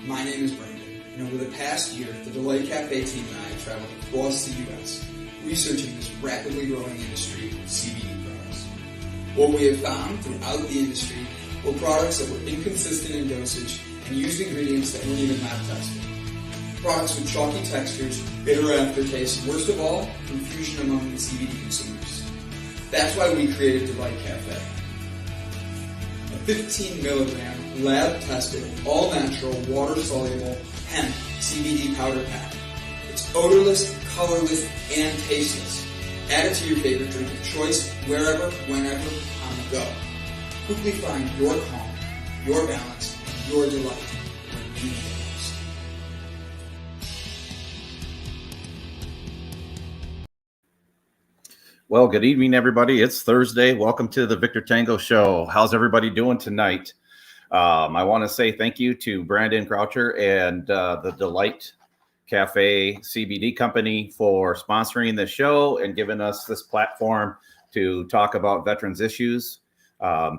My name is Brandon, and over the past year, the Delight Cafe team and I have traveled across the U.S. researching this rapidly growing industry of CBD products. What we have found throughout the industry were products that were inconsistent in dosage and used ingredients that weren't even lab tested. Products with chalky textures, bitter aftertaste, and worst of all, confusion among the CBD consumers. That's why we created Delight Cafe. A 15 milligram, lab-tested, all-natural, water-soluble hemp CBD powder pack. It's odorless, colorless, and tasteless. Add it to your favorite drink of choice, wherever, whenever, on the go. Quickly find your calm, your balance, and your delight when you need it most. Well, good evening, everybody. It's Thursday. Welcome to the Victor Tango Show. How's everybody doing tonight? I want to say thank you to Brandon Croucher and the Delight Cafe CBD Company for sponsoring the show and giving us this platform to talk about veterans issues.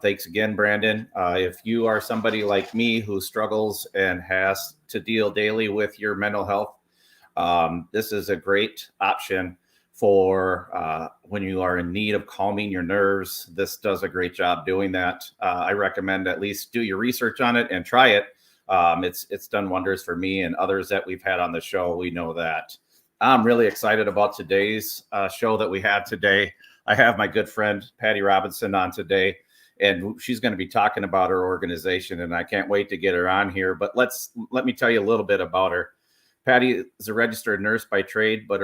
Thanks again, Brandon. If you are somebody like me who struggles and has to deal daily with your mental health, this is a great option for when you are in need of calming your nerves. This does a great job doing that. I recommend at least do your research on it and try it. It's done wonders for me and others that we've had on the show. We know that. I'm really excited about today's show that we have today. I have my good friend Patti Robinson on today, and she's going to be talking about her organization, and I can't wait to get her on here. But let me tell you a little bit about her. Patti is a registered nurse by trade, but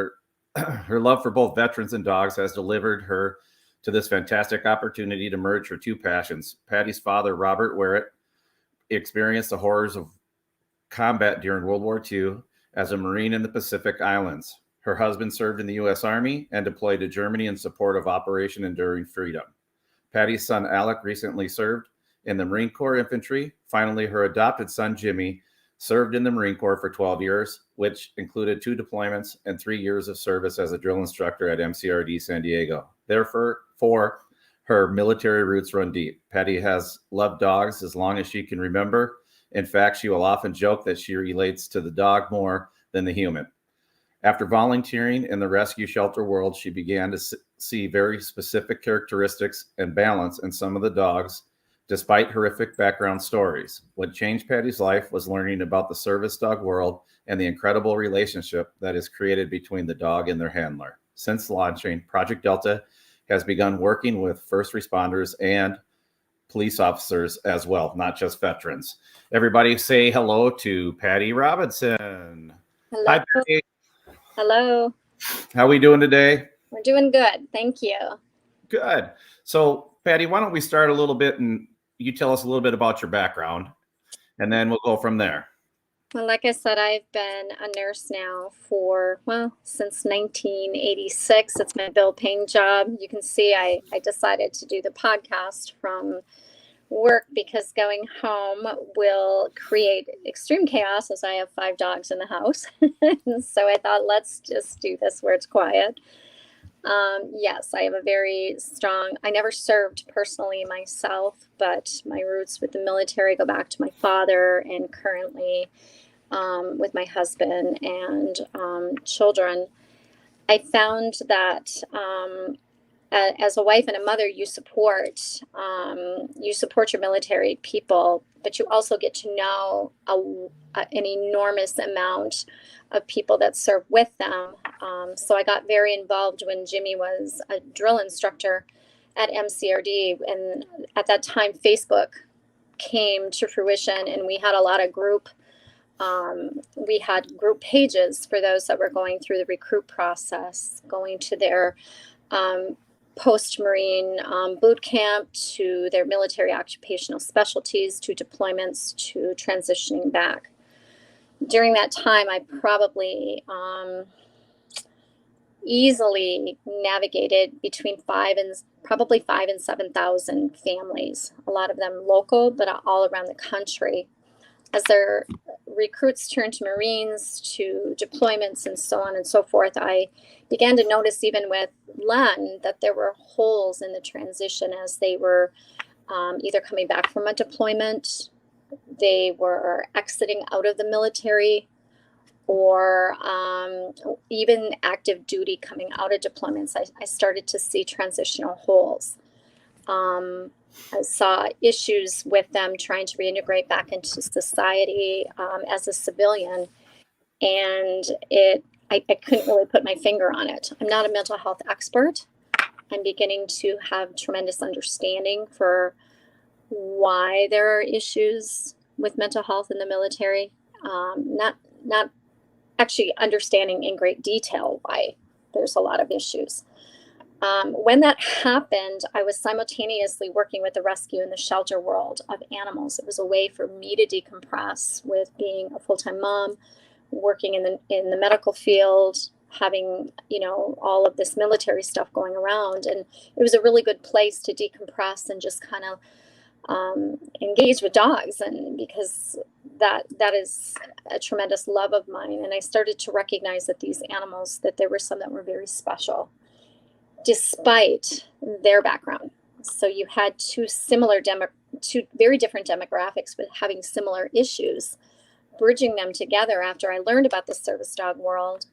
her love for both veterans and dogs has delivered her to this fantastic opportunity to merge her two passions. Patti's father, Robert Wherritt, experienced the horrors of combat during World War II as a Marine in the Pacific Islands. Her husband served in the U.S. Army and deployed to Germany in support of Operation Enduring Freedom. Patti's son, Alec, recently served in the Marine Corps infantry. Finally, her adopted son, Jimmy, served in the Marine Corps for 12 years, which included 2 deployments and 3 years of service as a drill instructor at MCRD San Diego. Therefore, her military roots run deep. Patti has loved dogs as long as she can remember. In fact, she will often joke that she relates to the dog more than the human. After volunteering in the rescue shelter world, she began to see very specific characteristics and balance in some of the dogs, despite horrific background stories. What changed Patti's life was learning about the service dog world and the incredible relationship that is created between the dog and their handler. Since launching, Project Delta has begun working with first responders and police officers as well, not just veterans. Everybody say hello to Patti Robinson. Hello. Hi, Patti. Hello. How are we doing today? We're doing good. Thank you. Good. So, Patti, why don't we start a little bit and you tell us a little bit about your background, and then we'll go from there. Well, like I said, I've been a nurse now since 1986. It's my bill-paying job. You can see I decided to do the podcast from work because going home will create extreme chaos as I have 5 dogs in the house. So I thought, let's just do this where it's quiet. Yes, I have a very strong, I never served personally myself, but my roots with the military go back to my father and currently with my husband and children. I found that as a wife and a mother, you support your military people, but you also get to know an enormous amount of people that serve with them. So I got very involved when Jimmy was a drill instructor at MCRD. And at that time, Facebook came to fruition and we had a lot of group pages for those that were going through the recruit process, going to their post-Marine boot camp, to their military occupational specialties, to deployments, to transitioning back. During that time, I probably easily navigated between 5,000 and 7,000 families, a lot of them local, but all around the country. As their recruits turned to Marines, to deployments, and so on and so forth, I began to notice, even with Len, that there were holes in the transition as they were either coming back from a deployment they were exiting out of the military, or even active duty coming out of deployments. I started to see transitional holes. I saw issues with them trying to reintegrate back into society as a civilian, and I couldn't really put my finger on it. I'm not a mental health expert. I'm beginning to have tremendous understanding for why there are issues with mental health in the military. Not actually understanding in great detail why there's a lot of issues. When that happened, I was simultaneously working with the rescue and the shelter world of animals. It was a way for me to decompress with being a full-time mom, working in the medical field, having, all of this military stuff going around. And it was a really good place to decompress and just kind of engage with dogs. And because that is a tremendous love of mine. And I started to recognize that these animals, that there were some that were very special, despite their background. So you had two very different demographics, but having similar issues, bridging them together. After I learned about the service dog world,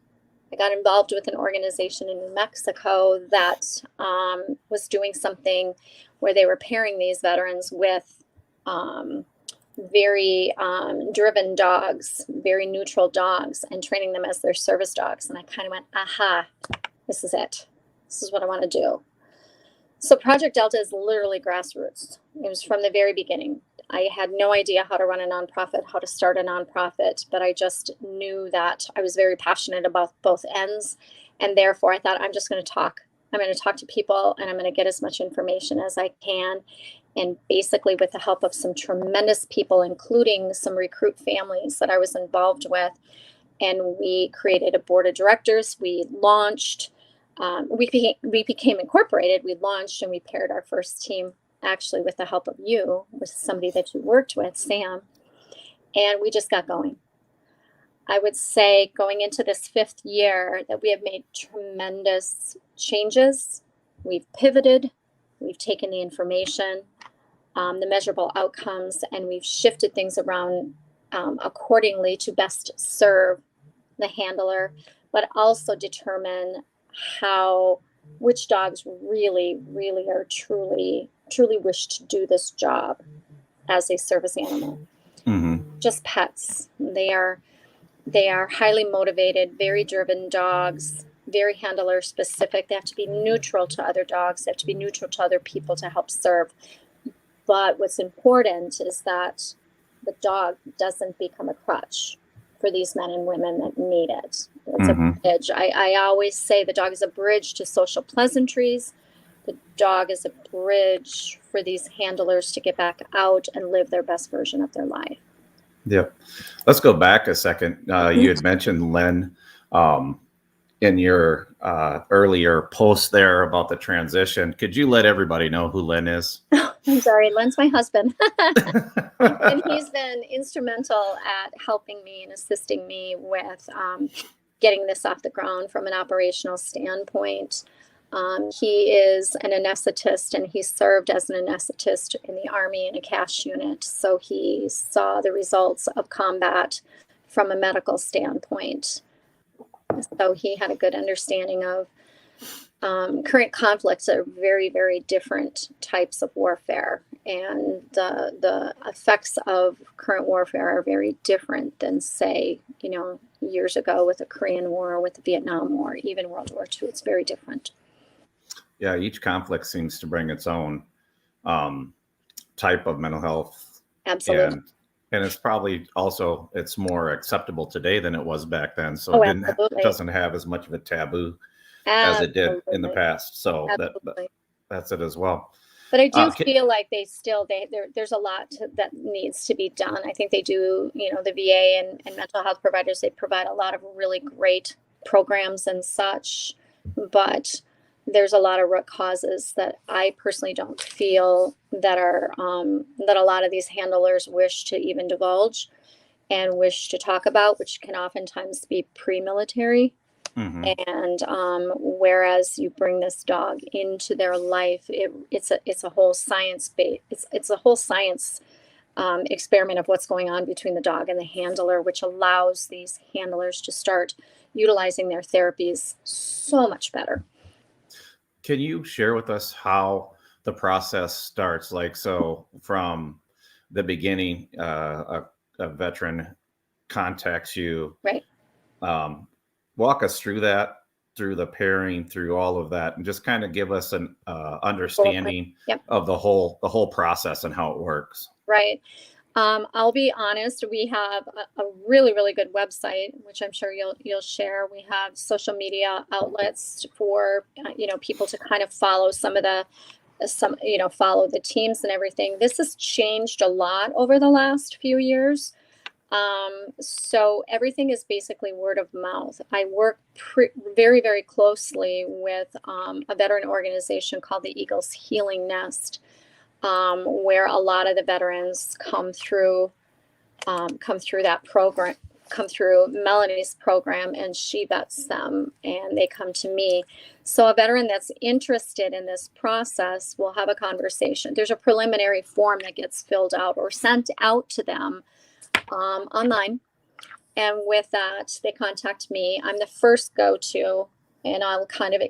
I got involved with an organization in New Mexico that was doing something where they were pairing these veterans with very driven dogs, very neutral dogs, and training them as their service dogs. And I kind of went, aha, this is it. This is what I want to do. So Project Delta is literally grassroots. It was from the very beginning. I had no idea how to run a nonprofit, how to start a nonprofit, but I just knew that I was very passionate about both ends. And therefore I thought, I'm just going to talk. I'm going to talk to people, and I'm going to get as much information as I can. And basically with the help of some tremendous people, including some recruit families that I was involved with. And we created a board of directors. We launched, we became incorporated. We launched and we paired our first team, actually with the help of you, with somebody that you worked with, Sam. And we just got going. I would say going into this 5th year that we have made tremendous changes. We've pivoted, we've taken the information, the measurable outcomes, and we've shifted things around accordingly to best serve the handler, but also determine which dogs really are truly wish to do this job as a service animal. Mm-hmm. Just pets. They are highly motivated, very driven dogs, very handler specific. They have to be neutral to other dogs. They have to be neutral to other people to help serve. But what's important is that the dog doesn't become a crutch for these men and women that need it. It's a bridge. I always say the dog is a bridge to social pleasantries. The dog is a bridge for these handlers to get back out and live their best version of their life. Yep. Let's go back a second. You had mentioned Len in your earlier post there about the transition. Could you let everybody know who Len is? I'm sorry. Len's my husband. And he's been instrumental at helping me and assisting me with getting this off the ground from an operational standpoint. He is an anesthetist, and he served as an anesthetist in the Army in a cash unit. So he saw the results of combat from a medical standpoint. So he had a good understanding of current conflicts are very, very different types of warfare. And the effects of current warfare are very different than, say, years ago with the Korean War, with the Vietnam War, even World War II. It's very different. Yeah, each conflict seems to bring its own type of mental health. Absolutely. And it's probably also, it's more acceptable today than it was back then. So it doesn't have as much of a taboo as it did in the past. So that's it as well. But I do feel like there's a lot that needs to be done. I think they do, the VA and mental health providers, they provide a lot of really great programs and such, but there's a lot of root causes that I personally don't feel that are that a lot of these handlers wish to even divulge and wish to talk about, which can oftentimes be pre-military. Mm-hmm. And whereas you bring this dog into their life, it's a whole science base. It's a whole science experiment of what's going on between the dog and the handler, which allows these handlers to start utilizing their therapies so much better. Can you share with us how the process starts? Like, so from the beginning, a veteran contacts you. Right. Walk us through that, through the pairing, through all of that, and just kind of give us an understanding of the whole process and how it works. Right. I'll be honest, we have a really, really good website, which I'm sure you'll share. We have social media outlets for, people to kind of follow follow the teams and everything. This has changed a lot over the last few years. So everything is basically word of mouth. I work very, very closely with a veteran organization called the Eagles Healing Nest, where a lot of the veterans come through that program, come through Melanie's program, and she vets them and they come to me. So a veteran that's interested in this process will have a conversation. There's a preliminary form that gets filled out or sent out to them online. And with that, they contact me. I'm the first go-to. And I'll kind of,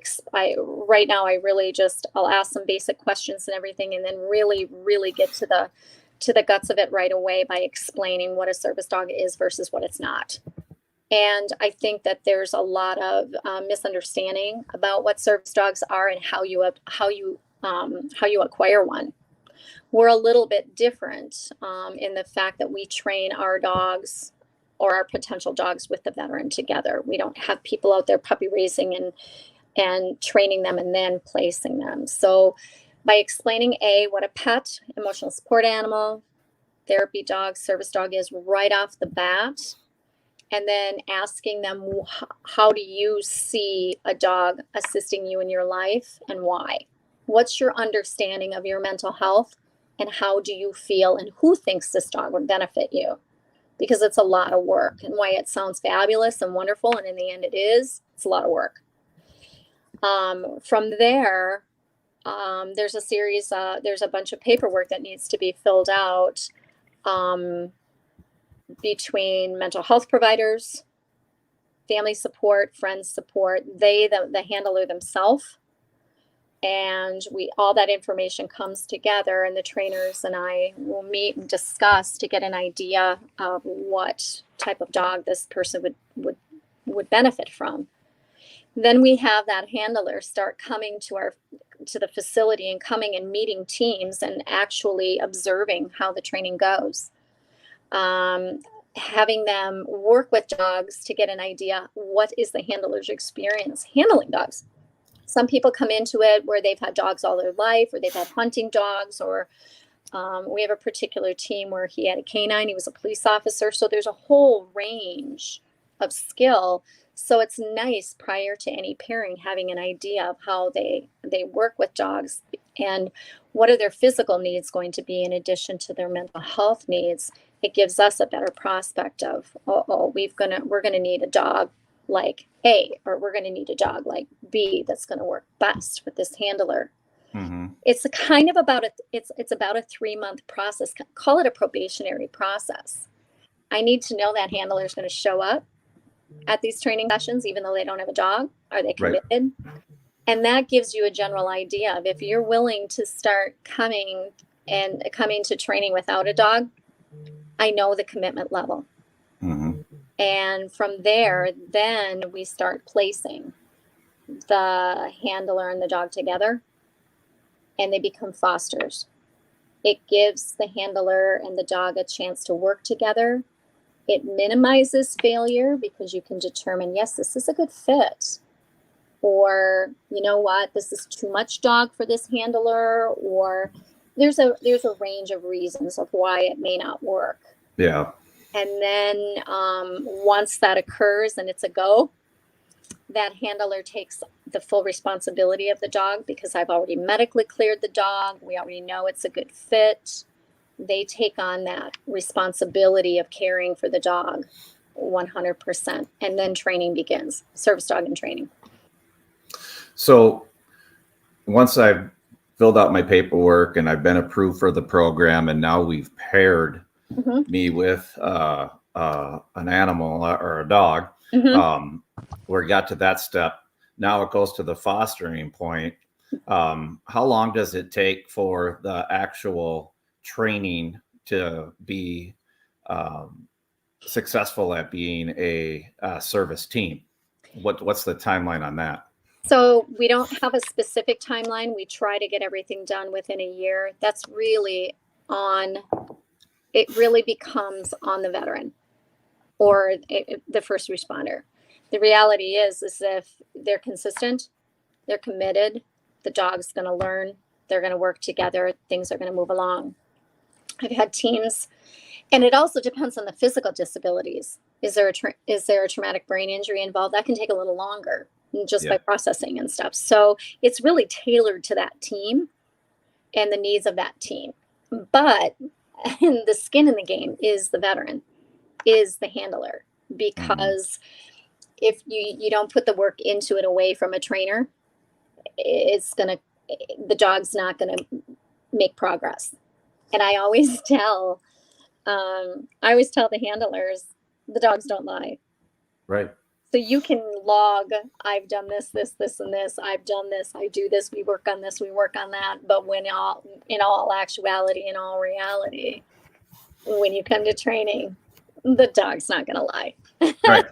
right now, I'll ask some basic questions and everything, and then really, really get to the guts of it right away by explaining what a service dog is versus what it's not. And I think that there's a lot of misunderstanding about what service dogs are and how you acquire one. We're a little bit different in the fact that we train our dogs or our potential dogs with the veteran together. We don't have people out there puppy raising and training them and then placing them. So by explaining what a pet, emotional support animal, therapy dog, service dog is right off the bat, and then asking them, how do you see a dog assisting you in your life and why? What's your understanding of your mental health and how do you feel and who thinks this dog would benefit you? Because it's a lot of work, and why it sounds fabulous and wonderful, and in the end it's a lot of work. From there, there's a bunch of paperwork that needs to be filled out between mental health providers, family support, friends support, the handler themselves. And all that information comes together, and the trainers and I will meet and discuss to get an idea of what type of dog this person would benefit from. Then we have that handler start coming to the facility and coming and meeting teams and actually observing how the training goes. Having them work with dogs to get an idea, what is the handler's experience handling dogs? Some people come into it where they've had dogs all their life, or they've had hunting dogs, or we have a particular team where he had a canine, he was a police officer. So there's a whole range of skill. So it's nice prior to any pairing having an idea of how they work with dogs and what are their physical needs going to be in addition to their mental health needs. It gives us a better prospect of, we're going to need a dog like A, or we're going to need a dog like B that's going to work best with this handler. Mm-hmm. It's kind of about it's about a 3-month process. Call it a probationary process. I need to know that handler is going to show up at these training sessions, even though they don't have a dog. Are they committed? Right. And that gives you a general idea of if you're willing to start coming to training without a dog. I know the commitment level. Mm-hmm. And from there, then we start placing the handler and the dog together, and they become fosters. It gives the handler and the dog a chance to work together. It minimizes failure because you can determine, yes, this is a good fit. Or, you know what, this is too much dog for this handler. Or there's a range of reasons of why it may not work. Yeah. And then once that occurs and it's a go, that handler takes the full responsibility of the dog because I've already medically cleared the dog. We already know it's a good fit. They take on that responsibility of caring for the dog 100%. And then training begins, service dog and training. So once I've filled out my paperwork and I've been approved for the program, and now we've paired me with an animal or a dog. Where it got to that step. Now it goes to the fostering point. How long does it take for the actual training to be successful at being a service team? What's the timeline on that? So we don't have a specific timeline. We try to get everything done within a year. That's really it really becomes on the veteran or the first responder. The reality is if they're consistent, they're committed, the dog's going to learn, they're going to work together, things are going to move along. I've had teams, and it also depends on the physical disabilities. Is there a traumatic brain injury involved? That can take a little longer just by processing and stuff. So it's really tailored to that team and the needs of that team. But the skin in the game is the veteran, is the handler, because if you don't put the work into it away from a trainer, the dog's not gonna make progress. And I always tell the handlers, the dogs don't lie. Right. So you can log, I've done this, and this, I've done this, I do this, we work on this, we work on that. But in all actuality, in all reality, when you come to training, the dog's not going to lie. Right.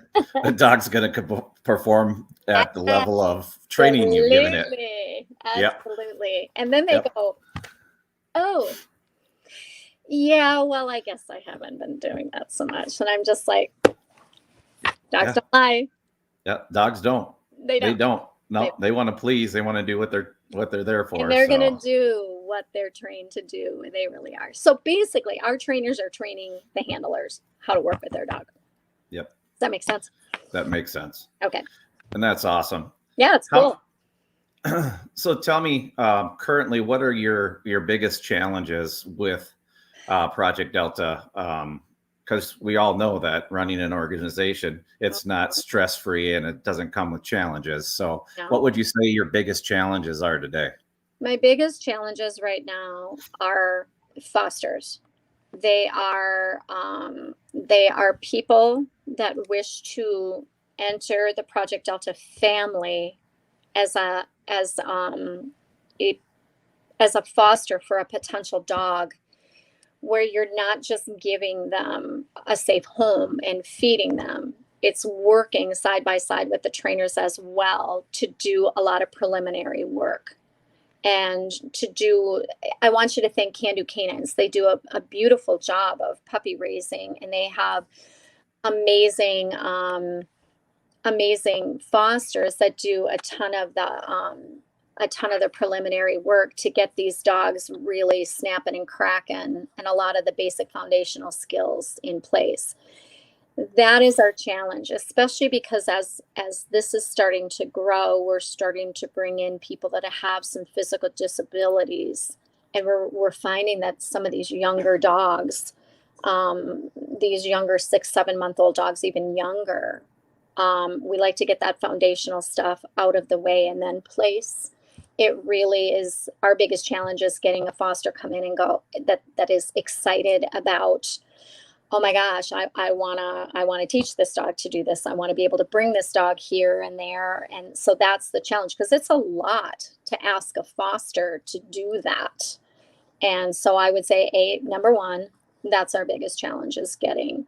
The dog's going to perform at the level of training you've given it. Absolutely. And then they go, oh, yeah, well, I guess I haven't been doing that so much. And I'm just like, dogs don't lie. Yeah, dogs don't. They don't. No, they want to please. They want to do what they're there for. And they're going to do what they're trained to do. They really are. So basically, our trainers are training the handlers how to work with their dog. Yep. Does that make sense? That makes sense. Okay. And that's awesome. Yeah, it's cool. So tell me, currently, what are your biggest challenges with Project Delta? Because we all know that running an organization, it's not stress-free and it doesn't come with challenges. So what would you say your biggest challenges are today? My biggest challenges right now are fosters. They are people that wish to enter the Project Delta family as a foster for a potential dog, where you're not just giving them a safe home and feeding them. It's working side by side with the trainers as well to do a lot of preliminary work. And I want you to think Can Do Canines. They do a beautiful job of puppy raising, and they have amazing fosters that do a ton of the preliminary work to get these dogs really snapping and cracking and a lot of the basic foundational skills in place. That is our challenge, especially because as this is starting to grow, we're starting to bring in people that have some physical disabilities, and we're finding that some of these younger dogs, these younger 6-7 month old dogs, even younger, we like to get that foundational stuff out of the way and then place. It really is our biggest challenge is getting a foster come in and go that is excited about, oh my gosh, I wanna teach this dog to do this. I want to be able to bring this dog here and there. And so that's the challenge, because it's a lot to ask a foster to do that. And so I would say number one, that's our biggest challenge, is getting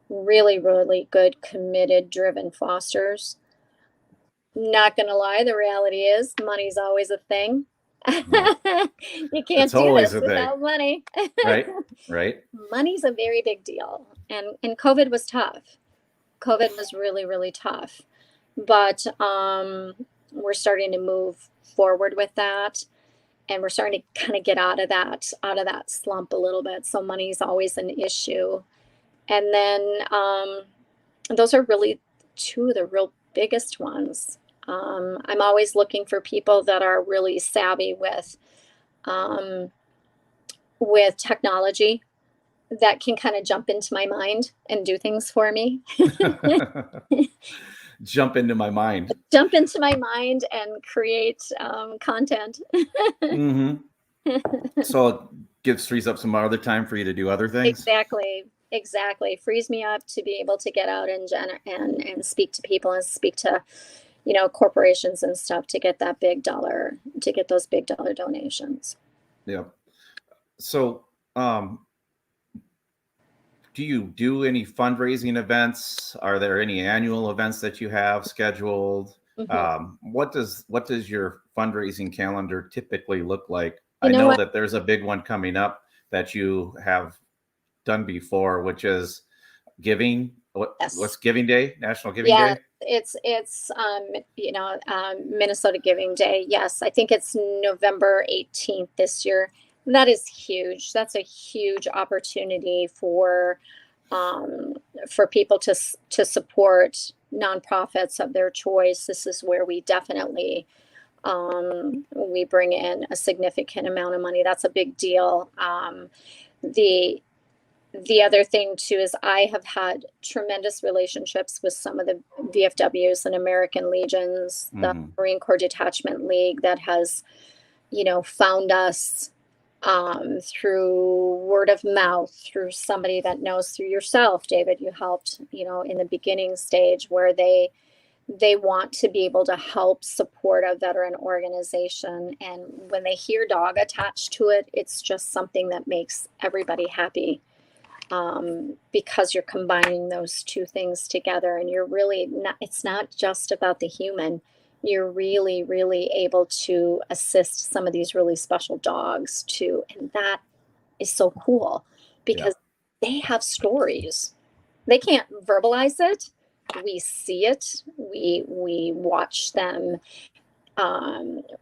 really, really good, committed, driven fosters. Not going to lie, the reality is money's always a thing. You can't do this without money. Right. Money's a very big deal. And COVID was tough. COVID was really, really tough. But we're starting to move forward with that. And we're starting to kind of get out of that slump a little bit. So money's always an issue. And then those are really two of the real biggest ones. I'm always looking for people that are really savvy with technology, that can kind of jump into my mind and do things for me. jump into my mind. Jump into my mind and create content. Mm-hmm. So it frees up some other time for you to do other things. Exactly. Frees me up to be able to get out and speak to people and speak to, corporations and stuff to get those big dollar donations. Yeah. So, do you do any fundraising events? Are there any annual events that you have scheduled? Mm-hmm. What does your fundraising calendar typically look like? I know that there's a big one coming up that you have done before, which is giving. What's Giving Day? National Giving Day? It's Minnesota Giving Day. Yes, I think it's November 18th this year. That is huge. That's a huge opportunity for people to support nonprofits of their choice. This is where we definitely we bring in a significant amount of money. That's a big deal. The other thing too is I have had tremendous relationships with some of the VFWs and American Legions, the Marine Corps Detachment League that has, found us through word of mouth, through somebody that knows, through yourself, David. You helped, in the beginning stage where they want to be able to help support a veteran organization. And when they hear dog attached to it, it's just something that makes everybody happy. Because you're combining those two things together, and you're really not, it's not just about the human. You're really, really able to assist some of these really special dogs too. And that is so cool because they have stories. They can't verbalize it. We see it. We watch them.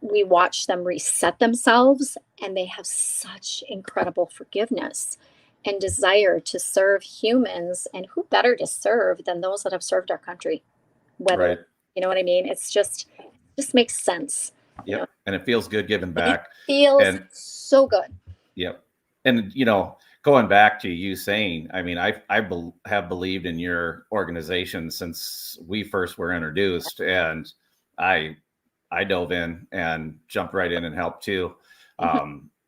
We watch them reset themselves, and they have such incredible forgiveness and desire to serve humans. And who better to serve than those that have served our country? Whether, you know what I mean? It's just makes sense. Yep. And it feels good giving back. It feels so good. Yep. And, going back to you saying, I mean, I have believed in your organization since we first were introduced, and I dove in and jumped right in and helped too.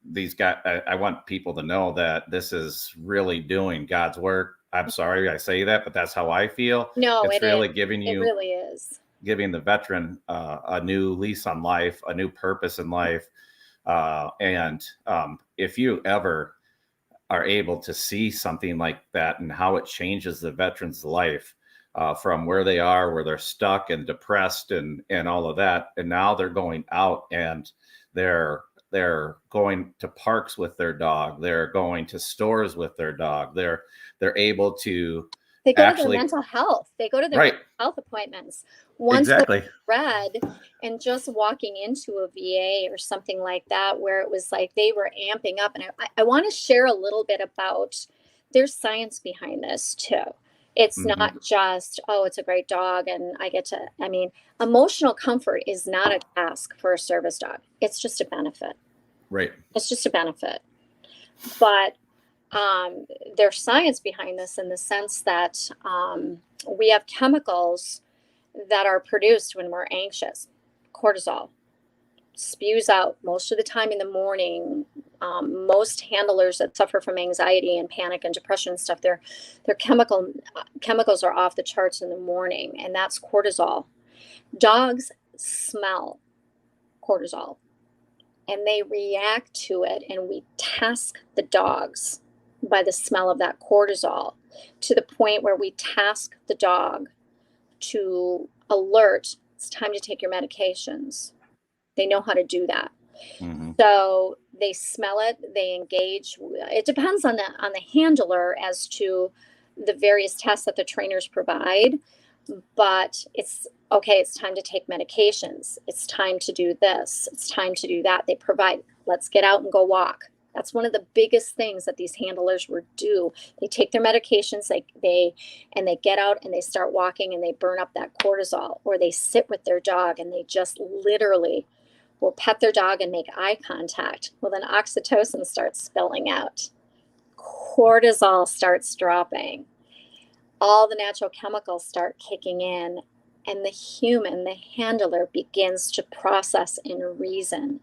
These guys, I want people to know that this is really doing God's work. I'm sorry I say that, but that's how I feel. No, it's really is. giving you. It really is. Giving the veteran a new lease on life, a new purpose in life. And if you ever are able to see something like that and how it changes the veteran's life from where they are, where they're stuck and depressed and all of that. And now they're going out and they're going to parks with their dog. They're going to stores with their dog. They're able to. They go to their mental health. They go to their health appointments. Once they're read, and just walking into a VA or something like that, where it was like they were amping up. And I want to share a little bit about there's science behind this too. It's not just, it's a great dog and emotional comfort is not a task for a service dog. It's just a benefit. Right. It's just a benefit. But there's science behind this in the sense that we have chemicals that are produced when we're anxious. Cortisol spews out most of the time in the morning. Most handlers that suffer from anxiety and panic and depression and stuff, their chemicals are off the charts in the morning, and that's cortisol. Dogs smell cortisol and they react to it, and we task the dogs by the smell of that cortisol to the point where we task the dog to alert, it's time to take your medications. They know how to do that. So they smell it, they engage. It depends on the handler as to the various tests that the trainers provide, but it's okay, it's time to take medications. It's time to do this. It's time to do that. They provide, let's get out and go walk. That's one of the biggest things that these handlers would do. They take their medications, they get out and they start walking and they burn up that cortisol, or they sit with their dog and they just literally will pet their dog and make eye contact. Well, then oxytocin starts spilling out. Cortisol starts dropping. All the natural chemicals start kicking in. and the human, the handler, begins to process and reason.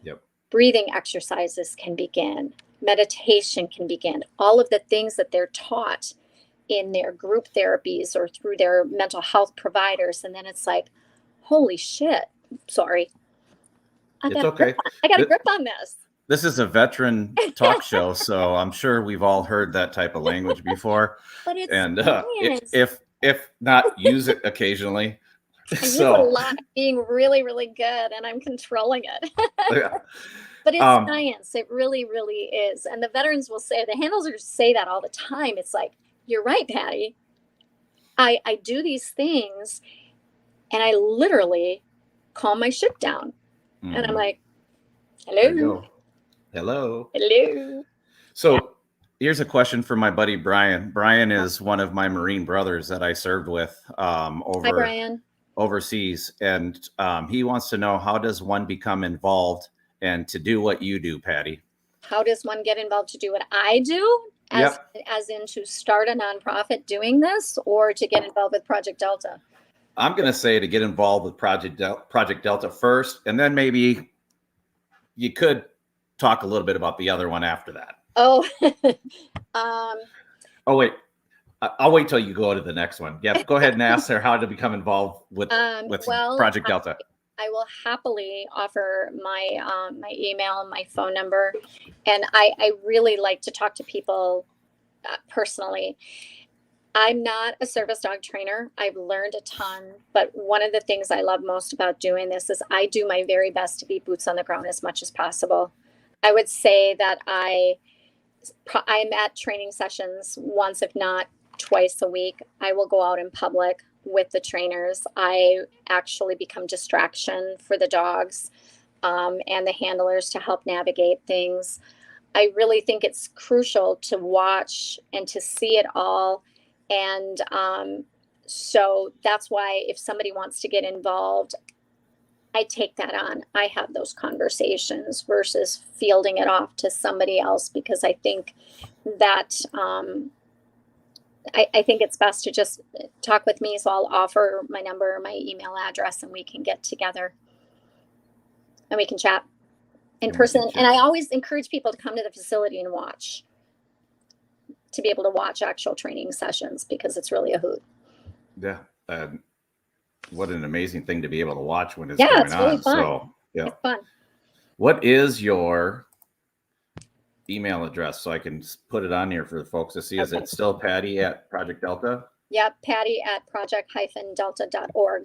Yep. Breathing exercises can begin. Meditation can begin. All of the things that they're taught in their group therapies or through their mental health providers. And then it's like, holy shit, sorry. It's okay. I got a grip on this. This is a veteran talk show, so I'm sure we've all heard that type of language before. But it's and if not, use it occasionally. I use a lot, being really, really good, and I'm controlling it. Yeah. But it's science. It really, really is. And the veterans will say, the handlers say that all the time. It's like, you're right, Patti. I do these things, and I literally calm my ship down. Mm. And I'm like, hello. Hello. So here's a question for my buddy, Brian. Brian is one of my Marine brothers that I served with Hi, Brian. Overseas. And he wants to know, how does one become involved and to do what you do, Patti? How does one get involved to do what I do? As in to start a nonprofit doing this, or to get involved with Project Delta? I'm going to say to get involved with Project Delta first, and then maybe you could talk a little bit about the other one after that. Oh, oh wait, I'll wait till you go to the next one. Yeah, go ahead and ask her how to become involved with Project Delta. I will happily offer my my email, my phone number, and I really like to talk to people personally. I'm not a service dog trainer. I've learned a ton, but one of the things I love most about doing this is I do my very best to be boots on the ground as much as possible. I would say that I'm at training sessions once, if not twice a week. I will go out in public with the trainers. I actually become distraction for the dogs and the handlers to help navigate things. I really think it's crucial to watch and to see it all. And so that's why if somebody wants to get involved, I take that on. I have those conversations versus fielding it off to somebody else, because I think that I think it's best to just talk with me. So I'll offer my number, my email address, and we can get together and we can chat in person. And I always encourage people to come to the facility and watch, to be able to watch actual training sessions, because it's really a hoot. Yeah. What an amazing thing to be able to watch when it's going on. It's really fun. So, yeah. It's fun. What is your email address so I can put it on here for the folks to see? Okay. Is it still Patti at Project Delta? Yep, Patti at project-delta.org.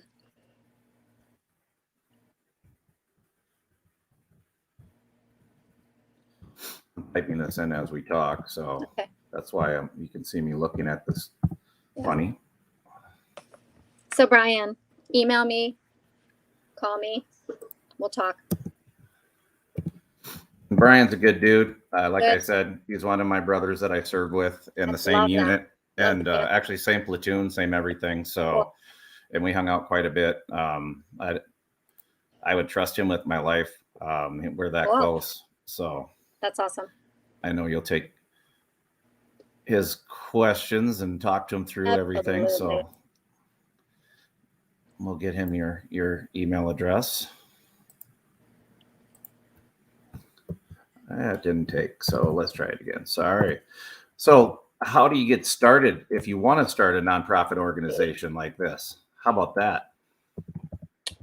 I'm typing this in as we talk, so that's why you can see me looking at this. Funny. So Brian, email me, call me, we'll talk. Brian's a good dude. Like I said, he's one of my brothers that I served with in the same unit, and actually same platoon, same everything. So, cool. And we hung out quite a bit. I would trust him with my life. We're that close. So that's awesome. I know you'll take his questions and talk to him through everything. So we'll get him your email address. That didn't take, so let's try it again. Sorry. So how do you get started if you want to start a nonprofit organization like this? How about that?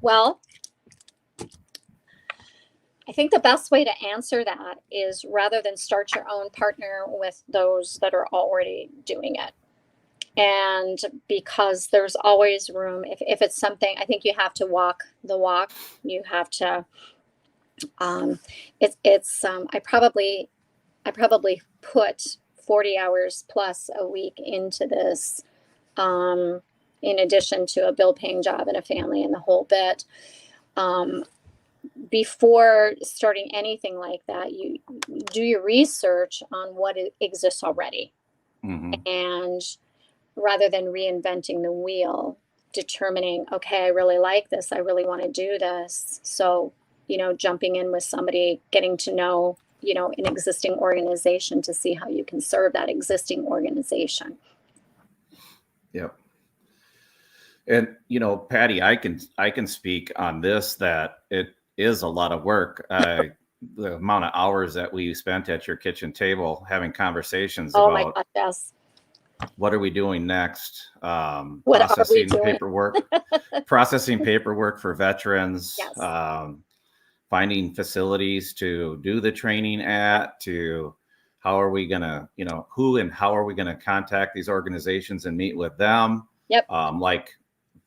Well, I think the best way to answer that is, rather than start your own, partner with those that are already doing it. And because there's always room, if it's something, I think you have to walk the walk. You have to I probably put 40 hours plus a week into this, in addition to a bill paying job and a family and the whole bit. Before starting anything like that, you do your research on what exists already. Mm-hmm. And rather than reinventing the wheel, determining, okay, I really like this, I really want to do this. So jumping in with somebody, getting to know, an existing organization to see how you can serve that existing organization. Yep. And Patty, I can speak on this, that it is a lot of work. The amount of hours that we spent at your kitchen table having conversations Oh my about gosh, yes. what are we doing next, What are we doing? processing paperwork for veterans, Yes. Finding facilities to do the training at, to how are we going to, who and how are we going to contact these organizations and meet with them? Yep. Like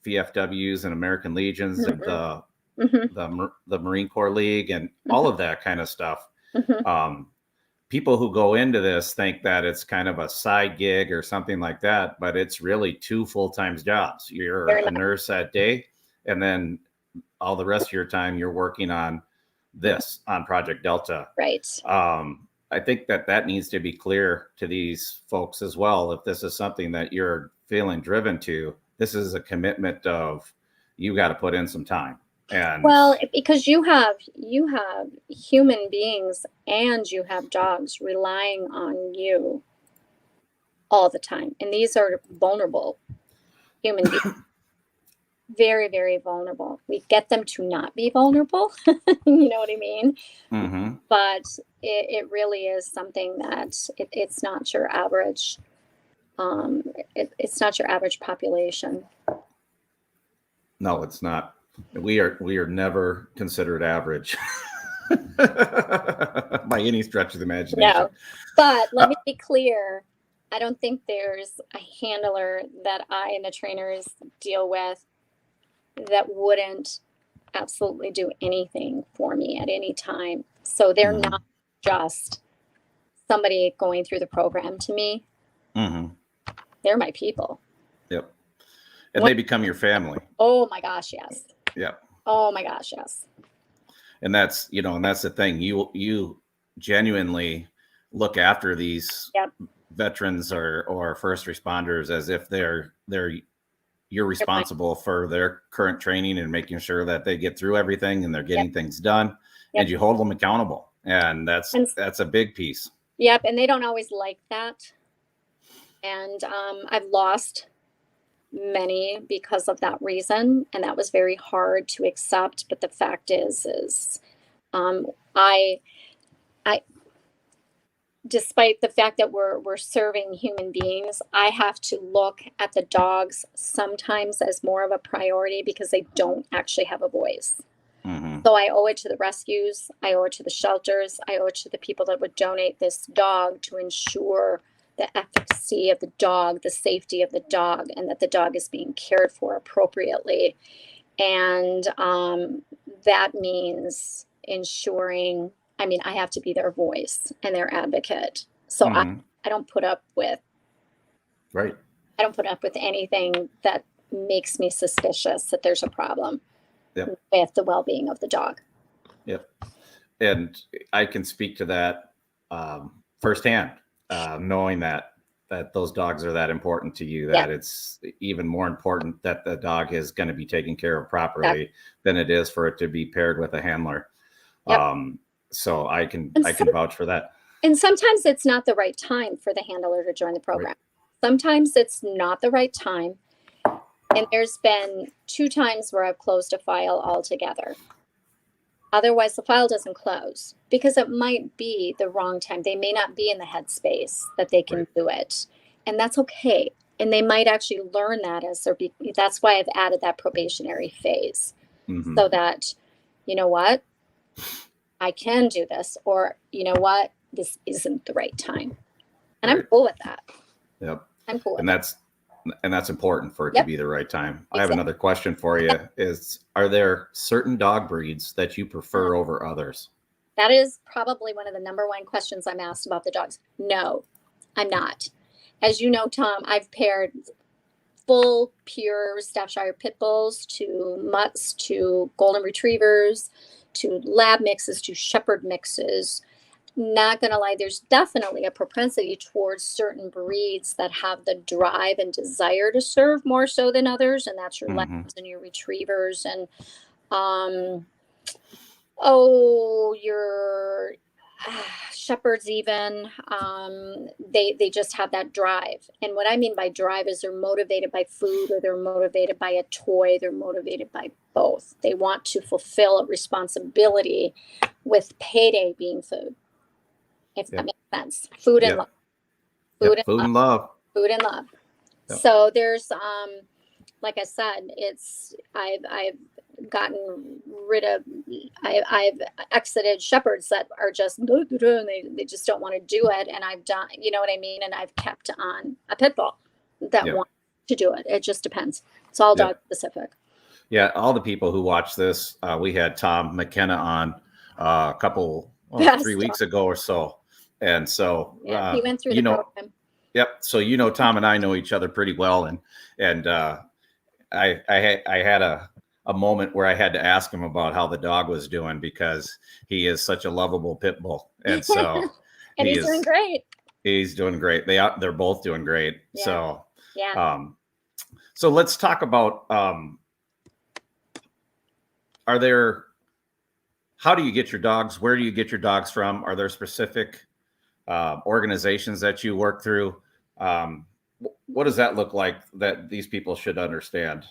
VFWs and American Legions and the Marine Corps League and all of that kind of stuff. People who go into this think that it's kind of a side gig or something like that, but it's really 2 full-time jobs. You're a nurse that day, and then all the rest of your time you're working on this, on Project Delta. Right. I think that needs to be clear to these folks as well. If this is something that you're feeling driven to, this is a commitment of, you got to put in some time. And well, because you have human beings and you have dogs relying on you all the time. And these are vulnerable human beings. Very, very vulnerable. We get them to not be vulnerable. You know what I mean? Mm-hmm. But it really is something that it's not your average. It's not your average population. No, it's not. We are never considered average by any stretch of the imagination. No, but let me be clear. I don't think there's a handler that I and the trainers deal with that wouldn't absolutely do anything for me at any time. So they're not just somebody going through the program to me. They're my people. Yep. And they become your family. Oh my gosh, yes. Yep. Oh my gosh, yes. And that's, and that's the thing. You genuinely look after these veterans or first responders as if you're responsible for their current training and making sure that they get through everything and they're getting things done, and you hold them accountable. And that's a big piece. Yep. And they don't always like that. And I've lost many because of that reason, and that was very hard to accept. But the fact is I despite the fact that we're serving human beings, I have to look at the dogs sometimes as more of a priority because they don't actually have a voice. So I owe it to the rescues, I owe it to the shelters, I owe it to the people that would donate this dog to ensure the efficacy of the dog, the safety of the dog, and that the dog is being cared for appropriately. And that means ensuring, I have to be their voice and their advocate. So I don't put up with, I don't put up with anything that makes me suspicious that there's a problem with the well-being of the dog. Yep. And I can speak to that firsthand. Knowing that those dogs are that important to you, that it's even more important that the dog is going to be taken care of properly than it is for it to be paired with a handler. So I can vouch for that. And sometimes it's not the right time for the handler to join the program. Sometimes it's not the right time. And there's been 2 times where I've closed a file altogether. Otherwise, the file doesn't close because it might be the wrong time. They may not be in the headspace that they can do it. And that's okay. And they might actually learn that that's why I've added that probationary phase. So that, you know what, I can do this, or you know what, this isn't the right time. And I'm cool with that. Yep. I'm cool with and that. That's important for it to be the right time. Exactly. I have another question for you. Are there certain dog breeds that you prefer over others? That is probably one of the number 1 questions I'm asked about the dogs. No, I'm not. As you know, Tom, I've paired full pure Staffordshire pit bulls to mutts to golden retrievers to lab mixes to shepherd mixes. Not gonna lie, there's definitely a propensity towards certain breeds that have the drive and desire to serve more so than others, and that's your labs and your retrievers and your Shepherds even, they just have that drive. And what I mean by drive is they're motivated by food, or they're motivated by a toy. They're motivated by both. They want to fulfill a responsibility with payday being food, if that makes sense. Food and love. Food and love. Food and love. Yep. So there's, like I said, I've gotten rid of, I've exited shepherds that are just, and they just don't want to do it. And I've done, you know what I mean? And I've kept on a pit bull that wants to do it. It just depends. It's all dog specific. Yeah. All the people who watch this, we had Tom McKenna on a couple, 3 weeks ago or so. And so, he went through the program. Yep. So, Tom and I know each other pretty well. And I had a moment where I had to ask him about how the dog was doing, because he is such a lovable pit bull. And so and he's doing great. He's doing great. They're both doing great. Yeah. So, so let's talk about, how do you get your dogs? Where do you get your dogs from? Are there specific organizations that you work through? What does that look like that these people should understand?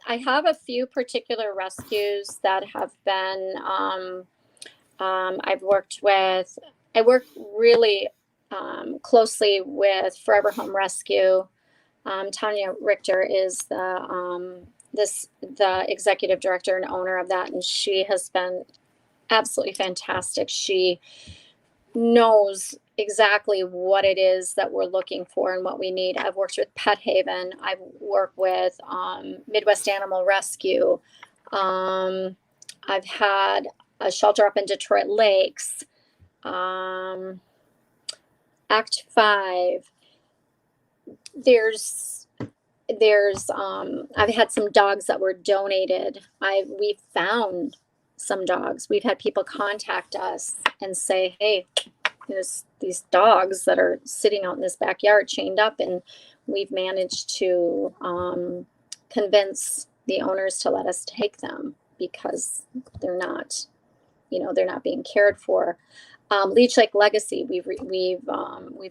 I have a few particular rescues that have been, I work really closely with Forever Home Rescue. Tanya Richter is the executive director and owner of that, and she has been absolutely fantastic. She knows exactly what it is that we're looking for and what we need. I've worked with Pet Haven. I've worked with Midwest Animal Rescue. I've had a shelter up in Detroit Lakes. Act 5. I've had some dogs that were donated. We've found some dogs. We've had people contact us and say, hey, there's these dogs that are sitting out in this backyard chained up, and we've managed to convince the owners to let us take them because they're not being cared for. Leech Lake Legacy, we've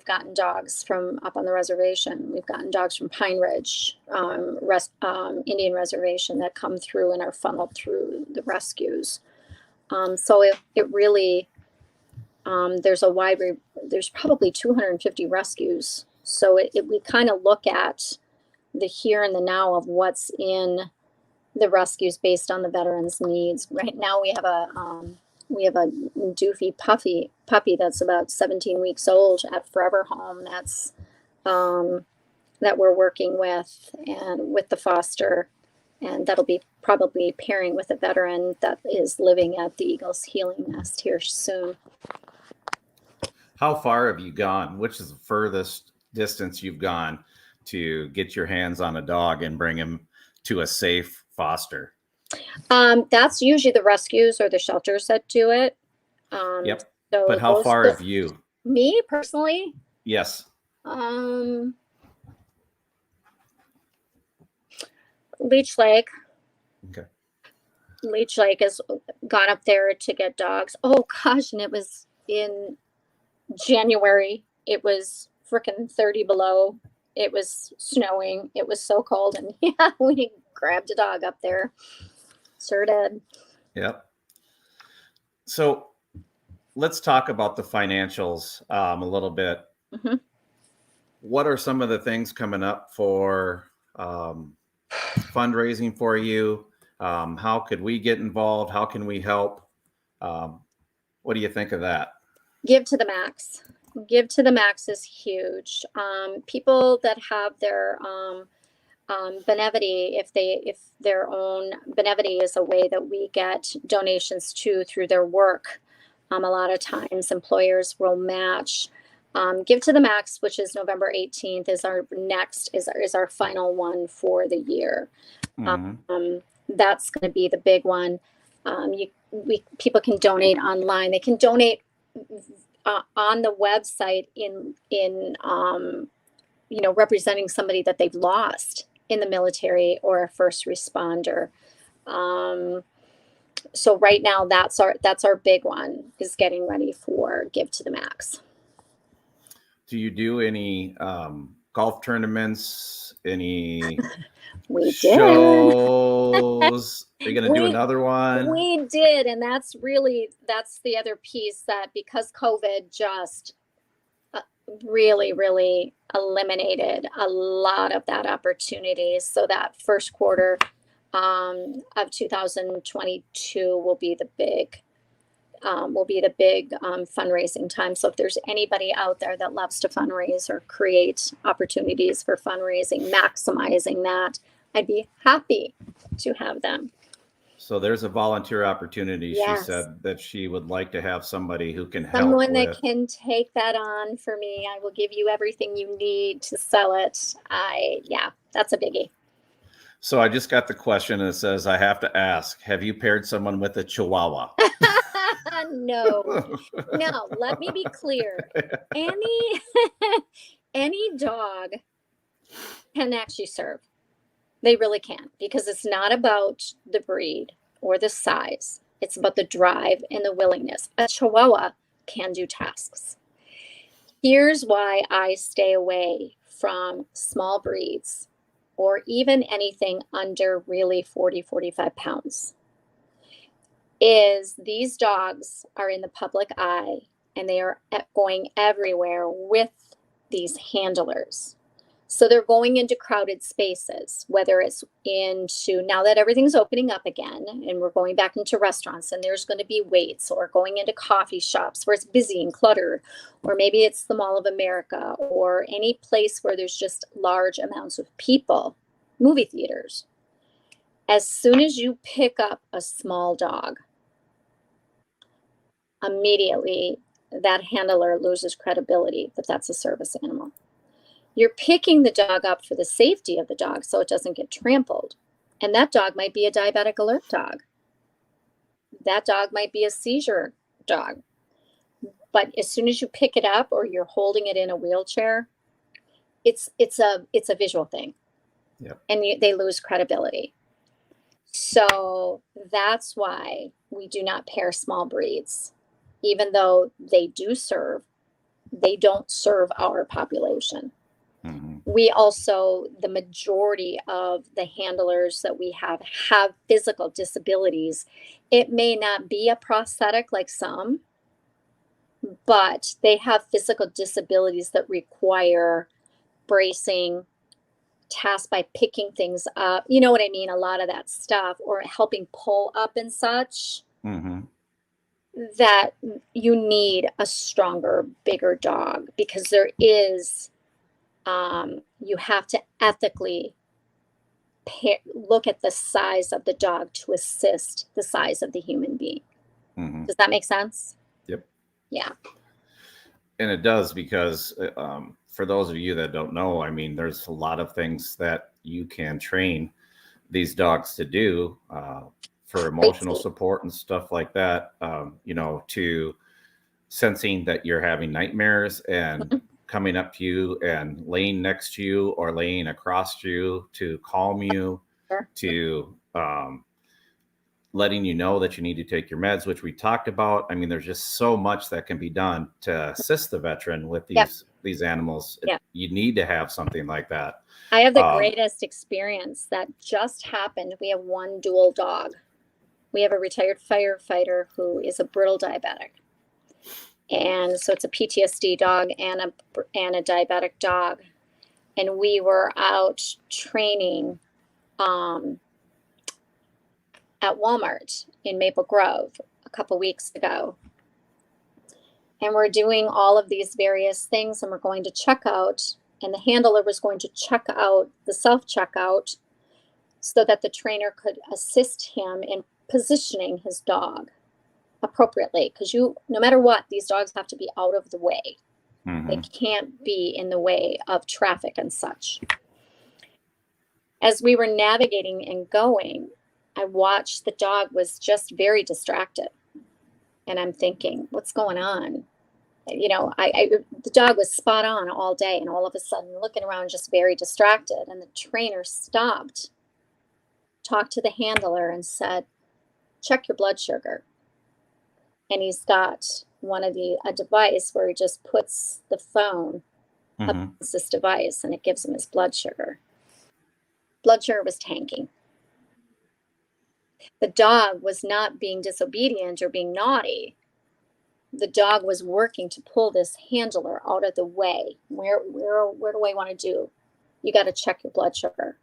gotten dogs from up on the reservation. We've gotten dogs from Pine Ridge Indian Reservation that come through and are funneled through the rescues. So it really, there's probably 250 rescues. So we kind of look at the here and the now of what's in the rescues based on the veterans' needs. Right now we have a doofy puppy that's about 17 weeks old at Forever Home. That's that we're working with and with the foster, and that'll be probably pairing with a veteran that is living at the Eagles Healing Nest here soon. How far have you gone? Which is the furthest distance you've gone to get your hands on a dog and bring him to a safe foster? That's usually the rescues or the shelters that do it. Yep. So but how far have you? Me personally? Yes. Leech Lake. Okay. Leech Lake has gone up there to get dogs. Oh gosh, and it was in January. It was freaking 30 below. It was snowing. It was so cold, and yeah, we grabbed a dog up there. Sure did. Yep. So let's talk about the financials a little bit. Mm-hmm. What are some of the things coming up for fundraising for you? How could we get involved? How can we help? What do you think of that? Give to the max. Give to the max is huge. People that have their Benevity, if their own Benevity is a way that we get donations through their work. A lot of times employers will match. Give to the Max, which is November 18th, is our final one for the year. Mm-hmm. That's going to be the big one. People can donate online. They can donate on the website in representing somebody that they've lost in the military or a first responder. So right now that's our big one, is getting ready for Give to the Max. Do you do any golf tournaments? Any We shows? Are you going to do another one? We did, and that's the other piece, that because COVID just really, really eliminated a lot of that opportunity. So that first quarter of 2022 will be the big fundraising time. So if there's anybody out there that loves to fundraise or create opportunities for fundraising, maximizing that, I'd be happy to have them. So there's a volunteer opportunity. Yes. She said that she would like to have somebody who can help. Someone that can take that on for me. I will give you everything you need to sell it. That's a biggie. So I just got the question, and it says, I have to ask, have you paired someone with a Chihuahua? No, let me be clear. Any dog can actually serve. They really can, because it's not about the breed or the size. It's about the drive and the willingness. A Chihuahua can do tasks. Here's why I stay away from small breeds or even anything under really 40, 45 pounds. Is these dogs are in the public eye, and they are going everywhere with these handlers. So they're going into crowded spaces, whether it's into, now that everything's opening up again and we're going back into restaurants, and there's going to be waits, or going into coffee shops where it's busy and cluttered, or maybe it's the Mall of America, or any place where there's just large amounts of people, movie theaters. As soon as you pick up a small dog, immediately that handler loses credibility that that's a service animal. You're picking the dog up for the safety of the dog so it doesn't get trampled. And that dog might be a diabetic alert dog. That dog might be a seizure dog. But as soon as you pick it up or you're holding it in a wheelchair, it's a visual thing. Yep. And they lose credibility. So that's why we do not pair small breeds. Even though they do serve, they don't serve our population. Mm-hmm. We also, the majority of the handlers that we have physical disabilities. It may not be a prosthetic like some, but they have physical disabilities that require bracing, tasks by picking things up. You know what I mean? A lot of that stuff, or helping pull up and such. Mm-hmm. That you need a stronger, bigger dog, because there is, you have to ethically look at the size of the dog to assist the size of the human being. Mm-hmm. Does that make sense? Yep. Yeah. And it does, because for those of you that don't know, I mean, there's a lot of things that you can train these dogs to do. For emotional support and stuff like that, to sensing that you're having nightmares and coming up to you and laying next to you or laying across you to calm you, Sure. to letting you know that you need to take your meds, which we talked about. I mean, there's just so much that can be done to assist the veteran with these animals. Yep. You need to have something like that. I have the greatest experience that just happened. We have one dual dog. We have a retired firefighter who is a brittle diabetic. And so it's a PTSD dog and a diabetic dog. And we were out training at Walmart in Maple Grove a couple weeks ago. And we're doing all of these various things, and we're going to check out, and the handler was going to check out the self-checkout so that the trainer could assist him in positioning his dog appropriately, because no matter what, these dogs have to be out of the way. Mm-hmm. They can't be in the way of traffic and such. As we were navigating and going, I watched the dog was just very distracted, and I'm thinking, what's going on? The dog was spot on all day, and all of a sudden looking around, just very distracted. And the trainer stopped, talked to the handler, and said, check your blood sugar. And he's got a device where he just puts the phone up against this device and it gives him his blood sugar. Blood sugar was tanking. The dog was not being disobedient or being naughty. The dog was working to pull this handler out of the way. Where do I want to do? You got to check your blood sugar.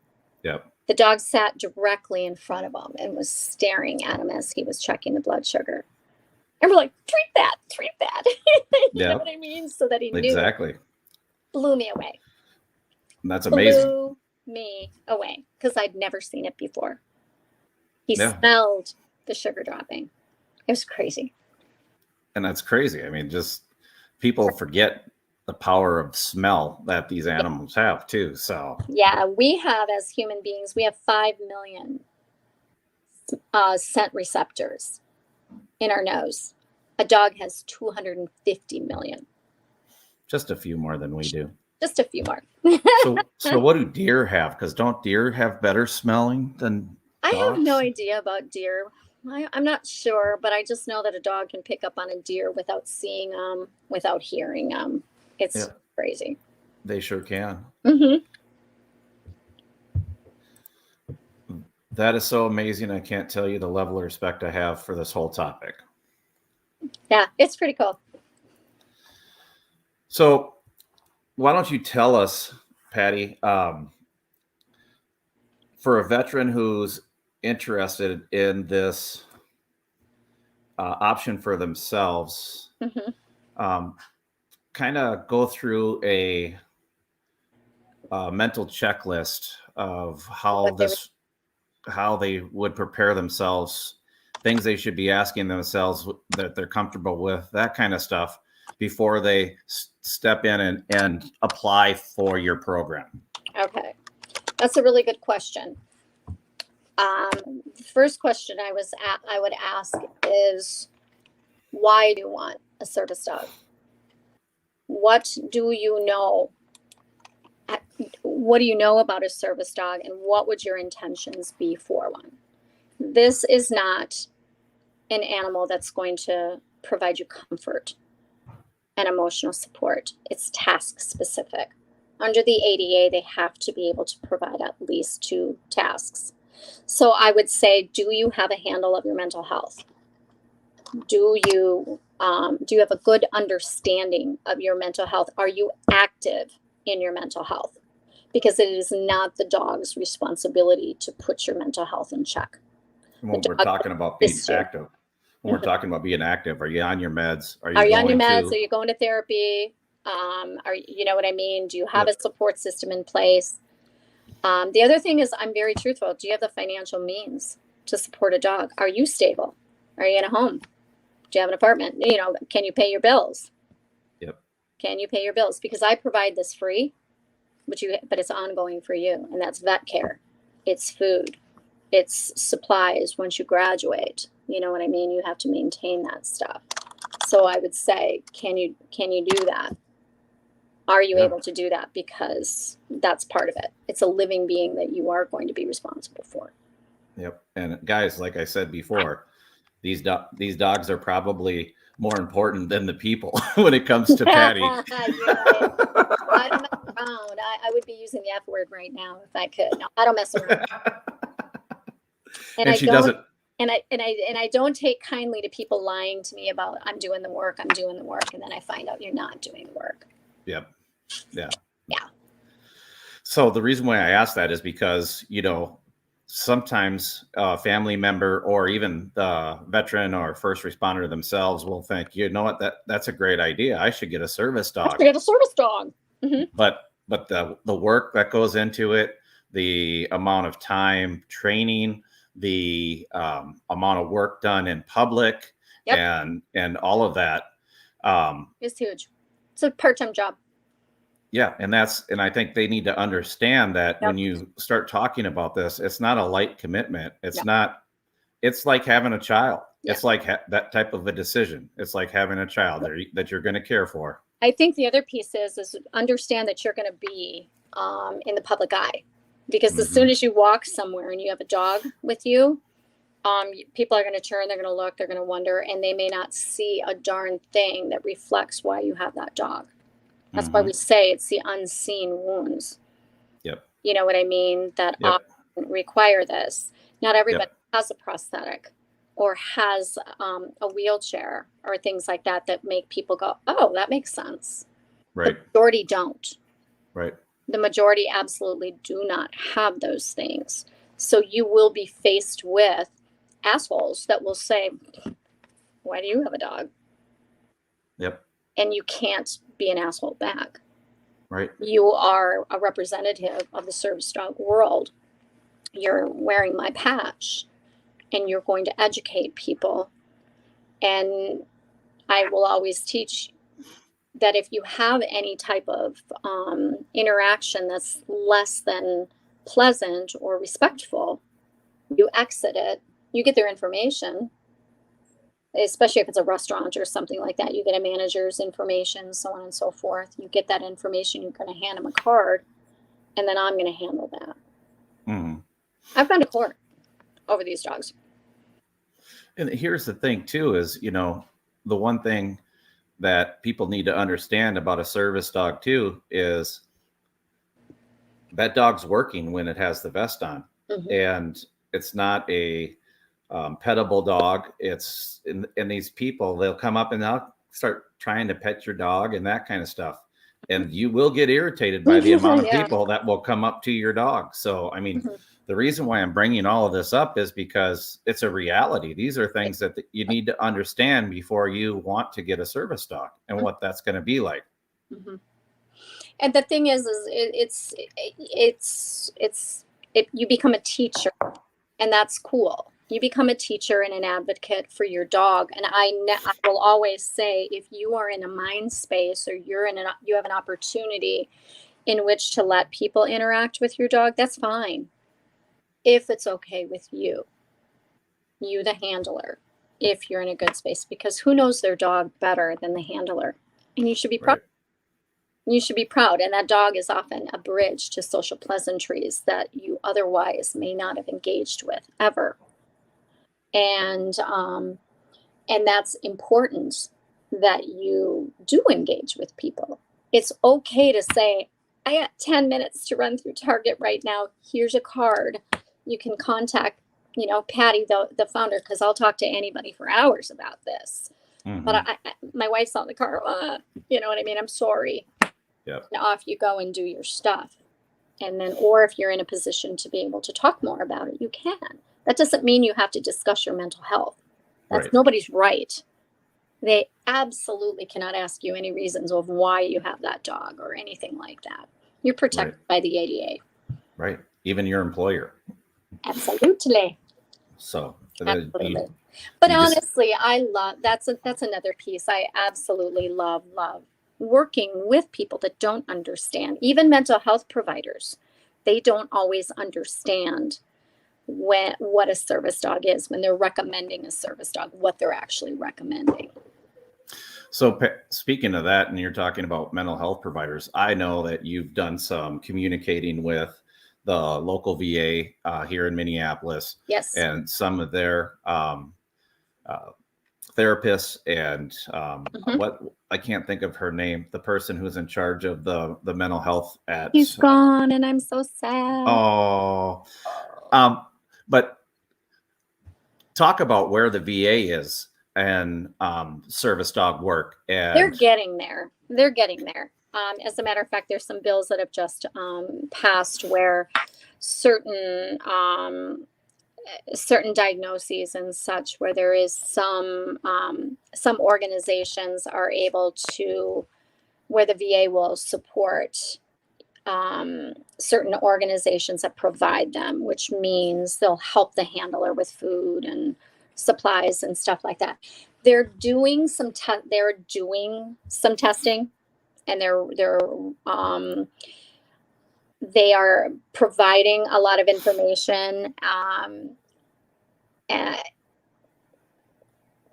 Yep. The dog sat directly in front of him and was staring at him as he was checking the blood sugar. And we're like, treat that. You know what I mean? So that he knew. Exactly. Blew me away. That's amazing. Blew me away because I'd never seen it before. He smelled the sugar dropping. It was crazy. And that's crazy. I mean, just people forget the power of smell that these animals have too. So yeah, we have, as human beings, we have 5 million scent receptors in our nose. A dog has 250 million. Just a few more than we do. Just a few more. So what do deer have? Because don't deer have better smelling than dogs? I have no idea about deer. I'm not sure, but I just know that a dog can pick up on a deer without seeing them, without hearing them. It's crazy. They sure can. That is so amazing. I can't tell you the level of respect I have for this whole topic. Yeah, it's pretty cool. So why don't you tell us, Patti, for a veteran who's interested in this option for themselves, kind of go through a mental checklist of how they would prepare themselves, things they should be asking themselves that they're comfortable with, that kind of stuff before they step in and apply for your program. Okay. That's a really good question. The first question I would ask is, why do you want a service dog? What do you know? What do you know about a service dog, and what would your intentions be for one? This is not an animal that's going to provide you comfort and emotional support. It's task specific. Under the ADA, they have to be able to provide at least 2 tasks. So I would say, do you have a handle of your mental health? Do you have a good understanding of your mental health? Are you active in your mental health? Because it is not the dog's responsibility to put your mental health in check. When we're talking about being active, when we're talking about being active, are you on your meds? Are you on your meds? Are you going to therapy? You know what I mean? Do you have a support system in place? The other thing is, I'm very truthful. Do you have the financial means to support a dog? Are you stable? Are you in a home? Do you have an apartment? You know, can you pay your bills? Yep. Can you pay your bills? Because I provide this free, but it's ongoing for you. And that's vet care. It's food. It's supplies once you graduate. You know what I mean? You have to maintain that stuff. So I would say, can you do that? Are you able to do that? Because that's part of it. It's a living being that you are going to be responsible for. Yep. And guys, like I said before, these dogs are probably more important than the people when it comes to Patti. I don't mess around. I would be using the F word right now if I could. No, I don't mess around. And she doesn't. And I don't take kindly to people lying to me about I'm doing the work, and then I find out you're not doing the work. Yep. Yeah. Yeah. So the reason why I ask that is because, you know, sometimes a family member or even the veteran or first responder themselves will think, you know what, that's a great idea. I should get a service dog. Mm-hmm. But the work that goes into it, the amount of time training, the amount of work done in public, and all of that, it's huge. It's a part-time job. Yeah. And I think they need to understand that when you start talking about this, it's not a light commitment. It's like having a child. It's like that type of a decision. It's like having a child that you're going to care for. I think the other piece is understand that you're going to be in the public eye, because as soon as you walk somewhere and you have a dog with you, People are going to turn, they're going to look, they're going to wonder, and they may not see a darn thing that reflects why you have that dog. That's why we say it's the unseen wounds. Yep. You know what I mean? That often require this. Not everybody has a prosthetic or has a wheelchair or things like that that make people go, oh, that makes sense. Right. The majority don't. Right. The majority absolutely do not have those things. So you will be faced with assholes that will say, why do you have a dog? Yep. And you can't be an asshole back. Right. You are a representative of the service dog world. You're wearing my patch and you're going to educate people. And I will always teach that if you have any type of interaction that's less than pleasant or respectful, you exit it, you get their information, especially if it's a restaurant or something like that. You get a manager's information, so on and so forth. You get that information, you're going to hand them a card, and then I'm going to handle that. Mm-hmm. I've gone to court over these dogs. And here's the thing, too, is, you know, the one thing that people need to understand about a service dog, too, is that dog's working when it has the vest on. Mm-hmm. And it's not a pettable dog. It's and these people, they'll come up and they'll start trying to pet your dog and that kind of stuff. And you will get irritated by the amount of people that will come up to your dog. So, I mean, the reason why I'm bringing all of this up is because it's a reality. These are things that you need to understand before you want to get a service dog and what that's going to be like. Mm-hmm. And the thing is you become a teacher, and that's cool. You become a teacher and an advocate for your dog. And I will always say, if you are in a mind space or you have an opportunity in which to let people interact with your dog, that's fine. If it's okay with you, the handler, if you're in a good space, because who knows their dog better than the handler? And you should be proud. You should be proud. And that dog is often a bridge to social pleasantries that you otherwise may not have engaged with ever. And that's important, that you do engage with people. It's okay to say, I got 10 minutes to run through Target right now. Here's a card. You can contact, Patti, the founder, because I'll talk to anybody for hours about this. Mm-hmm. But my wife's on the car. You know what I mean? I'm sorry. Yep. And off you go and do your stuff. And then, or if you're in a position to be able to talk more about it, you can. That doesn't mean you have to discuss your mental health. That's nobody's right. They absolutely cannot ask you any reasons of why you have that dog or anything like that. You're protected by the ADA. Right. Even your employer. Absolutely. So, absolutely. But honestly, I love, that's another piece. I absolutely love working with people that don't understand. Even mental health providers, they don't always understand what a service dog is when they're recommending a service dog, what they're actually recommending. So speaking of that, and you're talking about mental health providers, I know that you've done some communicating with the local VA here in Minneapolis. Yes. And some of their therapists and what, I can't think of her name, the person who's in charge of the mental health at. He's gone, and I'm so sad. Oh, but talk about where the VA is and service dog work. And they're getting there. As a matter of fact, there's some bills that have just passed where certain diagnoses and such, where there is some organizations are able to, where the VA will support certain organizations that provide them, which means they'll help the handler with food and supplies and stuff like that. They're doing some testing, and they are providing a lot of information.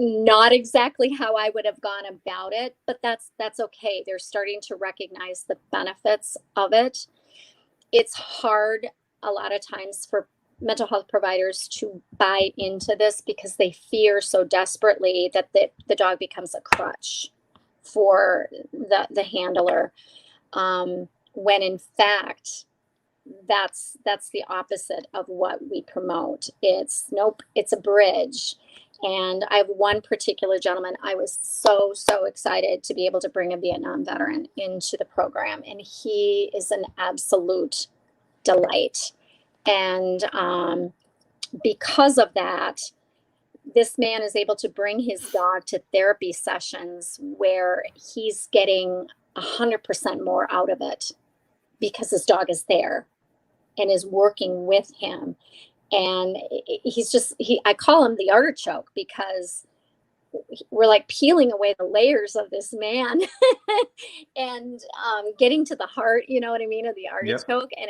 Not exactly how I would have gone about it, but that's okay. They're starting to recognize the benefits of it. It's hard a lot of times for mental health providers to buy into this because they fear so desperately that the dog becomes a crutch for the handler, when in fact that's the opposite of what we promote. It's nope, it's a bridge. And I have one particular gentleman, I was so excited to be able to bring a Vietnam veteran into the program, and he is an absolute delight. And because of that, this man is able to bring his dog to therapy sessions where he's getting 100% more out of it because his dog is there and is working with him. And I call him the artichoke because we're like peeling away the layers of this man and getting to the heart, you know what I mean, of the artichoke. Yep. And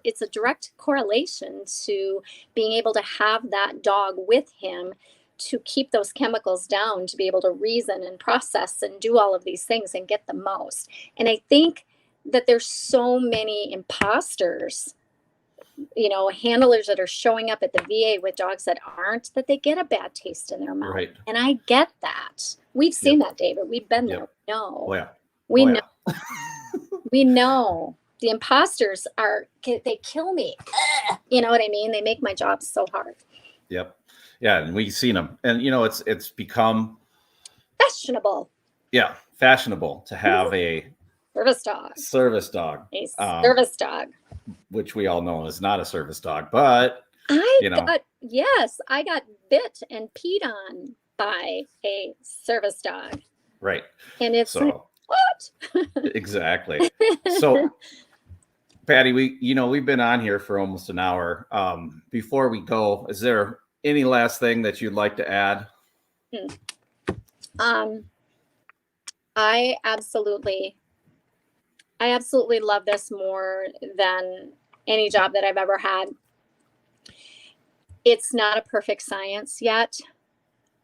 it's a direct correlation to being able to have that dog with him to keep those chemicals down, to be able to reason and process and do all of these things and get the most. And I think that there's so many imposters, you know, handlers that are showing up at the VA with dogs that aren't, that they get a bad taste in their mouth. Right. And I get that. We've seen that, David. We've been there. No. Oh, yeah. We know. We know. The imposters they kill me. Ugh. You know what I mean? They make my job so hard. Yep. Yeah, and we've seen them. And, you know, it's become fashionable. Yeah, fashionable to have a service dog. A service dog. Which we all know is not a service dog, but I got bit and peed on by a service dog. Right. And it's like, what? Exactly. So, Patti, we've been on here for almost an hour. Before we go, is there any last thing that you'd like to add? I absolutely love this more than any job that I've ever had. It's not a perfect science yet.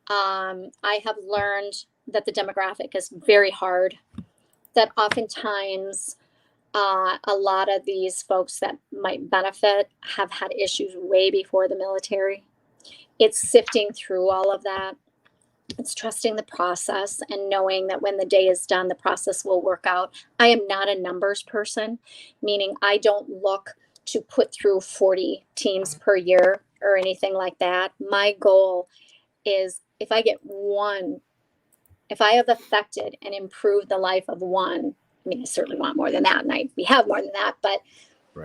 I have learned that the demographic is very hard, that oftentimes a lot of these folks that might benefit have had issues way before the military. It's sifting through all of that. It's trusting the process and knowing that when the day is done, the process will work out. I am not a numbers person, meaning I don't look to put through 40 teams per year or anything like that. My goal is if I have affected and improved the life of one, I mean, I certainly want more than that, and we have more than that, but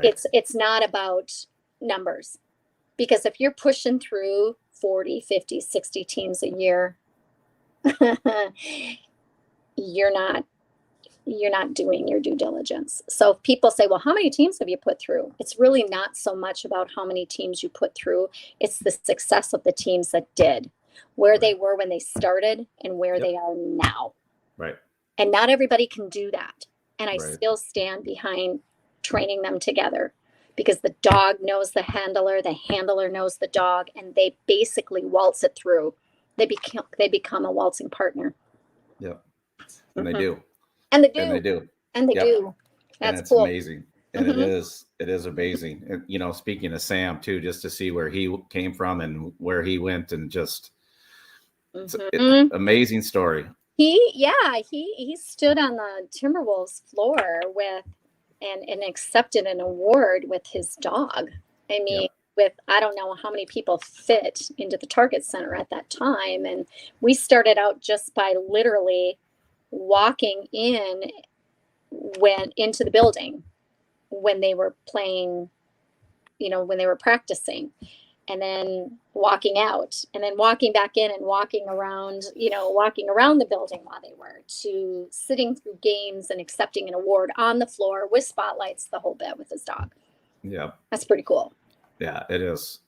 it's not about numbers. Because if you're pushing through 40, 50, 60 teams a year, you're not doing your due diligence. So if people say, well, how many teams have you put through? It's really not so much about how many teams you put through. It's the success of the teams that did, where they were when they started and where they are now. Right. And not everybody can do that. And I still stand behind training them together, because the dog knows the handler knows the dog, and they basically waltz it through. They become a waltzing partner. Yep. And they do. And they do. That's cool. Amazing. And it is amazing. And, you know, speaking of Sam too, just to see where he came from and where he went, and just it's an amazing story. He stood on the Timberwolves floor and accepted an award with his dog. I mean, with I don't know how many people fit into the Target Center at that time. And we started out just by literally walking into the building when they were playing, you know, when they were practicing, and then walking out, and then walking back in and walking around the building while they were, to sitting through games and accepting an award on the floor with spotlights, the whole bit, with his dog. Yeah. That's pretty cool. Yeah, it is.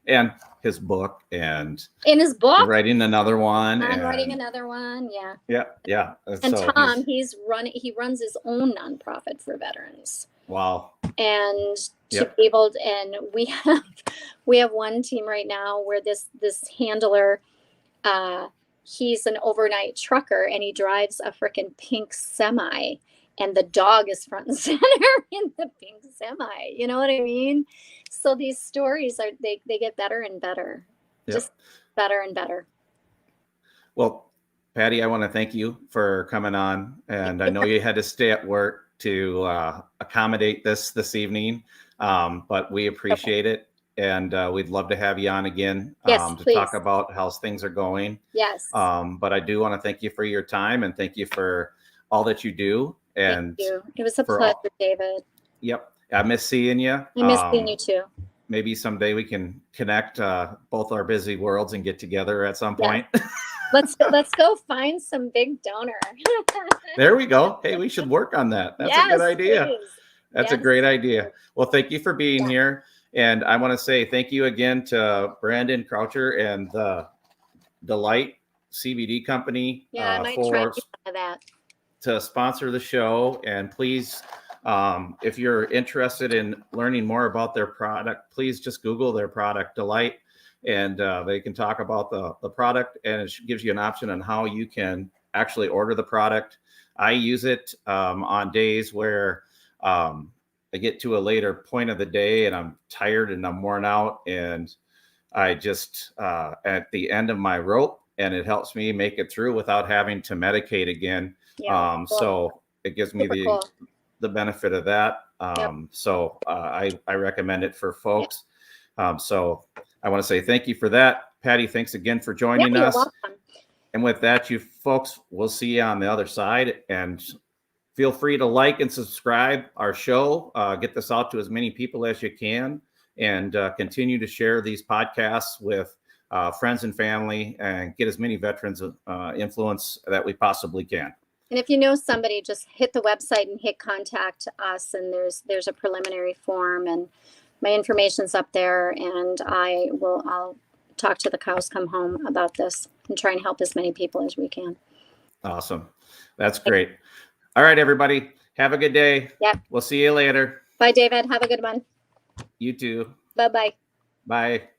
And his book, and in his book, writing another one. I'm writing another one. Yeah. Yeah. And so Tom, he runs his own nonprofit for veterans. Wow. And to be able to, and we have one team right now where this handler, he's an overnight trucker, and he drives a freaking pink semi, and the dog is front and center in the pink semi. You know what I mean? So these stories they get better and better, just better and better. Well, Patti, I want to thank you for coming on, and I know you had to stay at work to accommodate this evening, but we appreciate it, and we'd love to have you on again to please. talk about how things are going. Yes. But I do want to thank you for your time, and thank you for all that you do. And thank you. It was a pleasure, David. Yep. I miss seeing you. I miss seeing you too. Maybe someday we can connect both our busy worlds and get together at some point. Let's go find some big donor. There we go. Hey, we should work on that. That's a good idea. Please. That's a great idea. Well, thank you for being here. And I want to say thank you again to Brandon Croucher and the Delight CBD company I might try to do that. To sponsor the show. And please, if you're interested in learning more about their product, please just Google their product, Delight. And they can talk about the product, and it gives you an option on how you can actually order the product. I use it on days where I get to a later point of the day and I'm tired and I'm worn out, and I just at the end of my rope, and it helps me make it through without having to medicate again. Cool. So it gives me the benefit of that. So I recommend it for folks. So I want to say thank you for that. Patti, thanks again for joining us. You're welcome. And with that, you folks, we'll see you on the other side. And feel free to like and subscribe our show. Get this out to as many people as you can, and continue to share these podcasts with friends and family, and get as many veterans influence that we possibly can. And if you know somebody, just hit the website and hit contact us. And there's a preliminary form, and my information's up there, and I'll talk to the cows come home about this and try and help as many people as we can. Awesome. That's great. All right, everybody. Have a good day. Yep. We'll see you later. Bye, David. Have a good one. You too. Bye-bye. Bye.